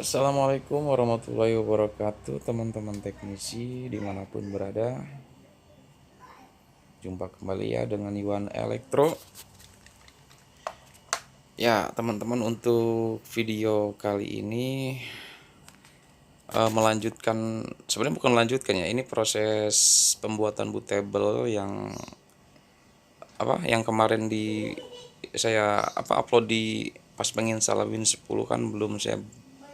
Assalamualaikum warahmatullahi wabarakatuh, teman-teman teknisi dimanapun berada. Jumpa kembali ya dengan Iwan Elektro. Ya teman-teman, untuk video kali ini melanjutkan, sebenarnya bukan melanjutkan ya, ini proses pembuatan bootable yang kemarin saya upload di pas penginstall Win 10 kan belum saya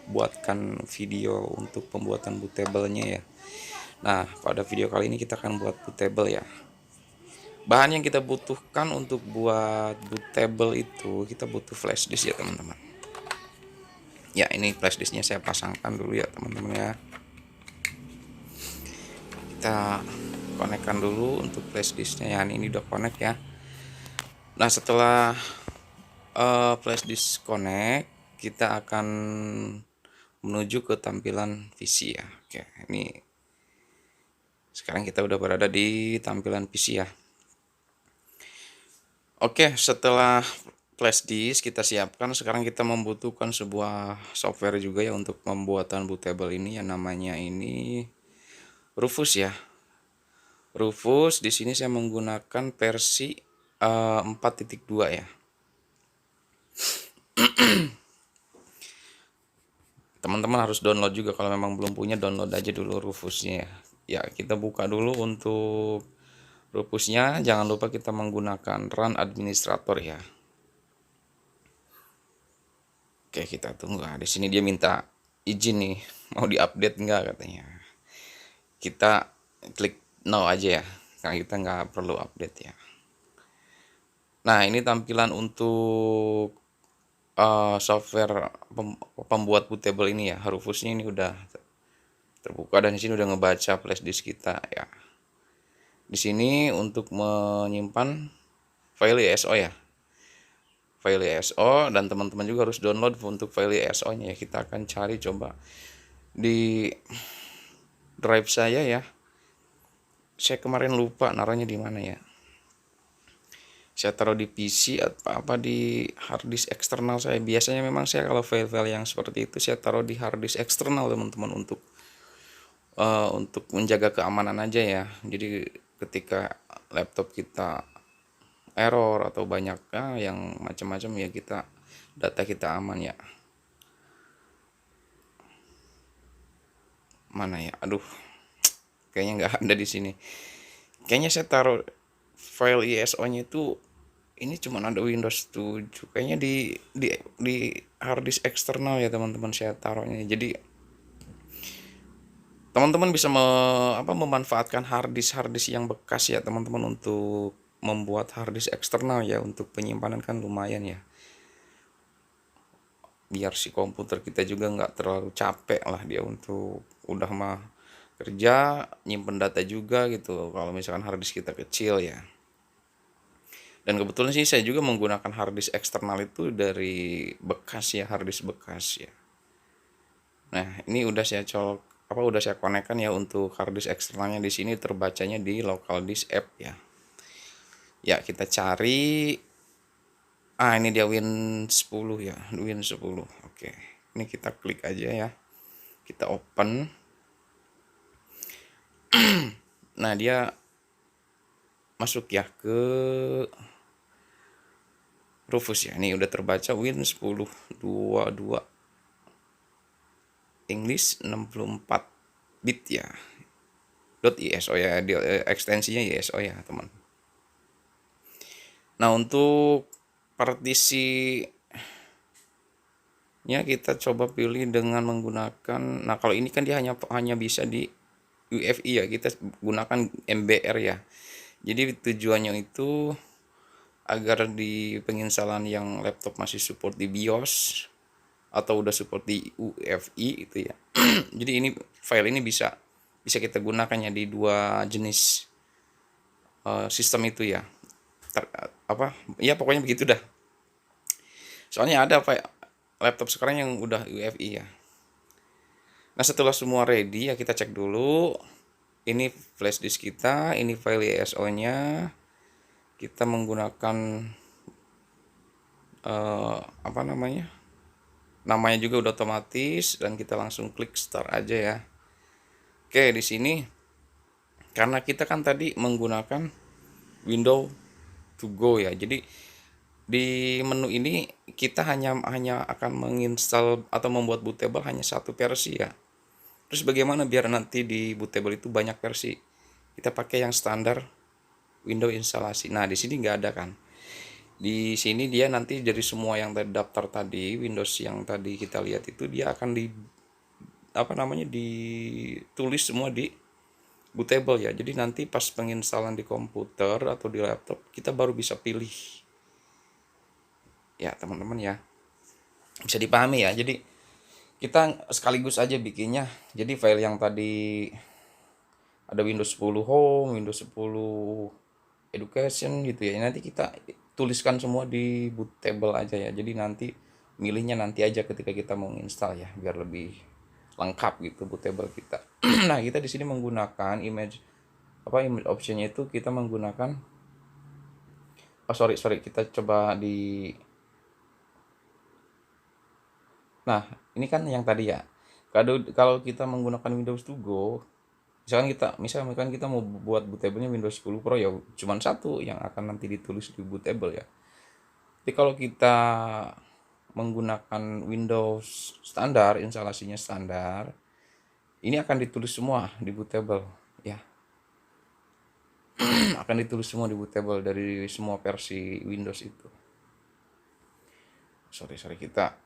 buatkan video untuk pembuatan bootable-nya ya. Nah, pada video kali ini kita akan buat bootable ya. Bahan yang kita butuhkan untuk buat bootable itu, kita butuh flash disk ya teman-teman. Ya, ini flash disknya saya pasangkan dulu ya teman-teman ya. Kita konekkan dulu untuk flash disknya ya. Ini udah connect ya. Nah, setelah flash disk connect, kita akan menuju ke tampilan PC ya. Oke, ini sekarang kita udah berada di tampilan PC ya. Oke, setelah flash disk kita siapkan, sekarang kita membutuhkan sebuah software juga ya untuk pembuatan bootable ini, yang namanya ini Rufus ya. Rufus di sini saya menggunakan versi 4.2 ya. Teman-teman harus download juga, kalau memang belum punya download aja dulu Rufusnya ya. Ya, kita buka dulu untuk Rufusnya, jangan lupa kita menggunakan run administrator ya. Oke, kita tunggu. Nah, di sini dia minta izin nih, mau diupdate enggak katanya. Kita klik no aja ya, karena kita nggak perlu update ya. Nah, ini tampilan untuk software pembuat bootable ini ya. Rufusnya ini udah terbuka dan di sini udah ngebaca flash disk kita ya. Di sini untuk menyimpan file ISO ya. File ISO, dan teman-teman juga harus download untuk file ISO-nya ya. Kita akan cari coba di drive saya ya. Saya kemarin lupa naruhnya di mana ya. Saya taruh di PC atau di hard disk eksternal saya. Biasanya memang saya kalau file-file yang seperti itu saya taruh di hard disk eksternal teman-teman, untuk menjaga keamanan aja ya. Jadi ketika laptop kita error atau banyak yang macam-macam ya, data kita aman ya. Mana ya? Aduh, kayaknya nggak ada di sini. Kayaknya saya taruh file ISO-nya itu, ini cuma ada Windows 7. Kayaknya di hard disk eksternal ya teman-teman saya taruhnya. Jadi teman-teman bisa memanfaatkan hard disk yang bekas ya teman-teman, untuk membuat hard disk eksternal ya, untuk penyimpanan kan lumayan ya. Biar si komputer kita juga nggak terlalu capek lah dia, untuk udah mah kerja nyimpen data juga gitu kalau misalkan hard disk kita kecil ya. Dan kebetulan sih saya juga menggunakan hard disk eksternal itu dari bekas ya, hard disk bekas ya. Nah, ini udah saya udah saya konekkan ya untuk hard disk eksternalnya. Di sini terbacanya di local disk app ya. Ya, kita cari. Ini dia Win 10 ya, Win 10. Oke. Ini kita klik aja ya. Kita open. Nah, dia masuk ya ke Rufus ya. Ini udah terbaca Win 10.22 English 64 bit ya. .iso ya, ekstensinya ISO ya teman. Nah, untuk partisinya kita coba pilih dengan menggunakan, nah kalau ini kan dia hanya bisa di UEFI ya, kita gunakan MBR ya. Jadi tujuannya itu agar di penginstalan yang laptop masih support di BIOS atau udah support di UEFI itu ya. Jadi ini file ini bisa kita gunakan ya di dua jenis sistem itu ya. Ya pokoknya begitu dah. Soalnya ada laptop sekarang yang udah UEFI ya. Nah, setelah semua ready ya, kita cek dulu. Ini flash disk kita, ini file ISO-nya. Kita menggunakan namanya juga udah otomatis, dan kita langsung klik start aja ya. Oke, di sini karena kita kan tadi menggunakan window to go ya. Jadi di menu ini kita hanya akan menginstal atau membuat bootable hanya satu versi ya. Terus bagaimana biar nanti di bootable itu banyak versi? Kita pakai yang standar window instalasi. Nah, di sini nggak ada kan. Di sini dia nanti dari semua yang terdaftar tadi, Windows yang tadi kita lihat itu dia akan ditulis semua di bootable ya. Jadi nanti pas penginstalan di komputer atau di laptop kita baru bisa pilih. Ya, teman-teman ya. Bisa dipahami ya. Jadi kita sekaligus aja bikinnya. Jadi file yang tadi ada Windows 10 Home, Windows 10 Education gitu ya. Nanti kita tuliskan semua di bootable aja ya. Jadi nanti milihnya nanti aja ketika kita mau install ya, biar lebih lengkap gitu bootable kita. Nah, kita di sini menggunakan image optionnya itu kita menggunakan kita coba di. Nah, ini kan yang tadi ya. Kalau kita menggunakan Windows to go, misalkan kita mau buat bootable-nya Windows 10 Pro ya cuman satu yang akan nanti ditulis di bootable ya. Tapi kalau kita menggunakan Windows standar, instalasinya standar, ini akan ditulis semua di bootable ya. Akan ditulis semua di bootable dari semua versi Windows itu. Sorry kita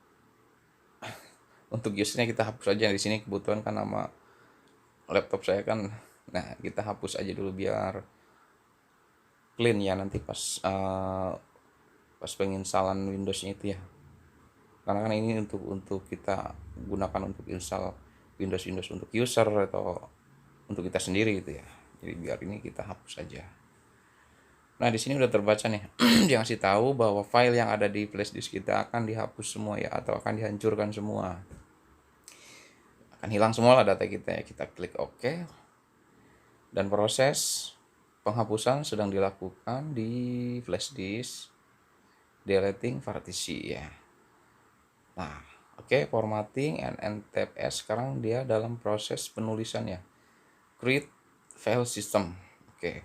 untuk usernya kita hapus aja. Di sini kebutuhan kan nama laptop saya kan. Nah, kita hapus aja dulu biar clean ya nanti pas penginstalan Windowsnya itu ya. Karena kan ini untuk kita gunakan untuk install Windows untuk user atau untuk kita sendiri gitu ya. Jadi biar ini kita hapus aja. Nah, di sini udah terbaca nih. Dia ngasih tahu bahwa file yang ada di flash disk kita akan dihapus semua ya, atau akan dihancurkan semua. Akan hilang semua lah data kita ya. Kita klik OK. Dan proses penghapusan sedang dilakukan di flash disk. Deleting partisi ya. Nah, oke, formatting and NTFS sekarang dia dalam proses penulisan ya. Create file system. Oke.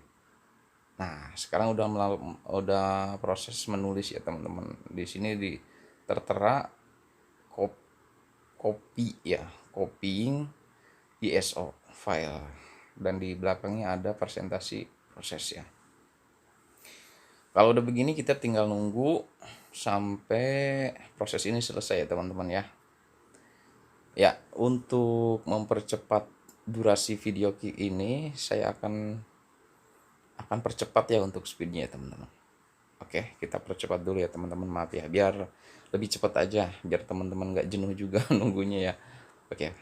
Nah, sekarang udah proses menulis ya, teman-teman. Di sini tertera copy ya, copying ISO file, dan di belakangnya ada presentasi proses ya. Kalau udah begini kita tinggal nunggu sampai proses ini selesai ya, teman-teman ya. Ya, untuk mempercepat durasi video ini saya akan percepat ya untuk speednya ya, teman-teman. Oke, kita percepat dulu ya, teman-teman. Maaf ya, biar lebih cepat aja, biar teman-teman nggak jenuh juga nunggunya ya. Oke.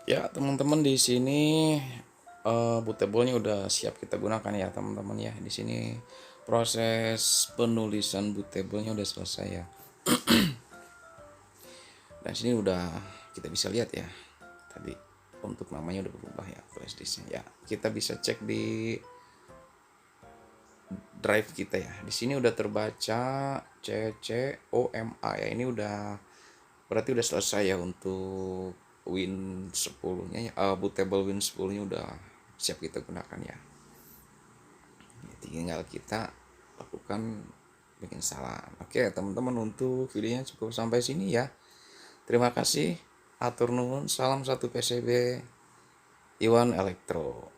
Ya, teman-teman di sini bootable-nya udah siap kita gunakan ya, teman-teman ya. Di sini proses penulisan bootable-nya udah selesai ya. Dan sini udah kita bisa lihat ya. Tadi untuk namanya udah berubah ya, flash disk-nya. Ya, kita bisa cek di drive kita ya. Di sini udah terbaca CCOMA ya. Ini udah berarti udah selesai ya untuk Win 10-nya ya. Bootable Win 10-nya udah siap kita gunakan ya. Tinggal kita lakukan bikin salam. Oke, teman-teman, untuk videonya cukup sampai sini ya. Terima kasih. Atur nuhun. Salam satu PCB. Iwan Elektro.